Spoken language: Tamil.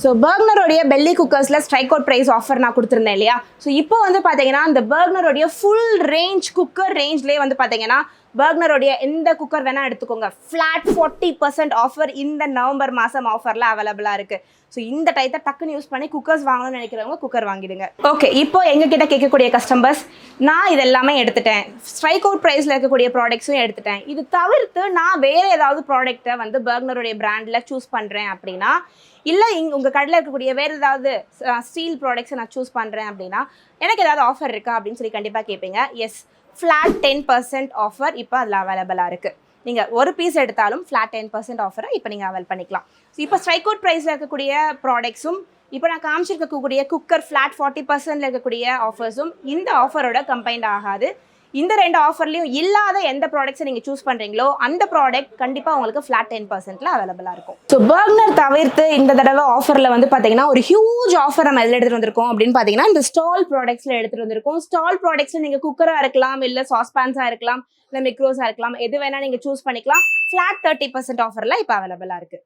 ஸோ பர்க்னரோடைய பெல்லி குக்கர்ஸில் ஸ்ட்ரைக் அவுட் ப்ரைஸ் ஆஃபர் நான் கொடுத்துருந்தேன் இல்லையா? ஸோ இப்போ வந்து பார்த்தீங்கன்னா இந்த பர்க்னரோடைய ஃபுல் ரேஞ்ச் குக்கர் ரேஞ்ச்லேயே வந்து பார்த்தீங்கன்னா பர்க்னரோடைய எந்த குக்கர் வேணால் எடுத்துக்கோங்க, ஃப்ளாட் 40% ஆஃபர் இந்த நவம்பர் மாதம் ஆஃபரில் அவைலபிளாக இருக்குது. ஸோ இந்த டைத்தை டக்குன்னு யூஸ் பண்ணி குக்கர்ஸ் வாங்கணும்னு நினைக்கிறவங்க குக்கர் வாங்கிடுங்க. ஓகே, இப்போ எங்ககிட்ட கேட்கக்கூடிய கஸ்டமர்ஸ், நான் இது எல்லாமே எடுத்துட்டேன், ஸ்ட்ரைக் அவுட் ப்ரைஸில் இருக்கக்கூடிய ப்ராடக்ட்ஸும் எடுத்துட்டேன், இது தவிர்த்து நான் வேறு ஏதாவது ப்ராடக்ட்டை வந்து பர்க்னருடைய பிராண்டில் சூஸ் பண்ணுறேன் அப்படின்னா, இல்லை உங்கள் கடையில் இருக்கக்கூடிய வேறு ஏதாவது ஸ்டீல் ப்ராடக்ட்ஸை நான் சூஸ் பண்ணுறேன் அப்படின்னா எனக்கு ஏதாவது ஆஃபர் இருக்கா அப்படின்னு சொல்லி கண்டிப்பாக கேட்பீங்க. எஸ், ஃப்ளாட் 10% ஆஃபர் இப்போ அதில் அவைலபிளாக இருக்குது. நீங்கள் ஒரு பீஸ் எடுத்தாலும் ஃப்ளாட் 10% ஆஃபரை இப்போ நீங்கள் அவைல் பண்ணிக்கலாம். ஸோ இப்போ ஸ்ட்ரைக் அவுட் ப்ரைஸில் இருக்கக்கூடிய ப்ராடக்ட்ஸும் இப்போ நான் காமிச்சிருக்கக்கூடிய குக்கர் ஃப்ளாட் 40% இருக்கக்கூடிய ஆஃபர்ஸும் இந்த ஆஃபரோட கம்பைண்ட் ஆகாது. இந்த ரெண்டு ஆஃபர்லையும் இல்லாத எந்த ப்ராடக்ட்ஸை நீங்கள் சூஸ் பண்ணுறீங்களோ அந்த ப்ராடக்ட் கண்டிப்பாக உங்களுக்கு ஃப்ளாட் 10%ல அவைலபிளாக இருக்கும். ஸோ பர்க்னர் தவிர்த்து இந்த தடவை ஆஃபரில் வந்து பார்த்தீங்கன்னா ஒரு ஹியூஜ் ஆஃபர் நம்ம எதில் எடுத்துகிட்டு வந்திருக்கோம் அப்படின்னு பார்த்தீங்கன்னா இந்த ஸ்டால் ப்ராடக்ட்ஸில் எடுத்துகிட்டு வந்திருக்கோம். ஸ்டால் ப்ராடக்ட்ஸில் நீங்கள் குக்கராக இருக்கலாம், இல்லை சாஸ்பேன்ஸாக இருக்கலாம், இல்லை மிக்ரோஸாக இருக்கலாம், எது வேணால் நீங்கள் சூஸ் பண்ணிக்கலாம். ஃப்ளாட் 30% ஆஃபரில் இப்போ அவைலபிளாக இருக்குது.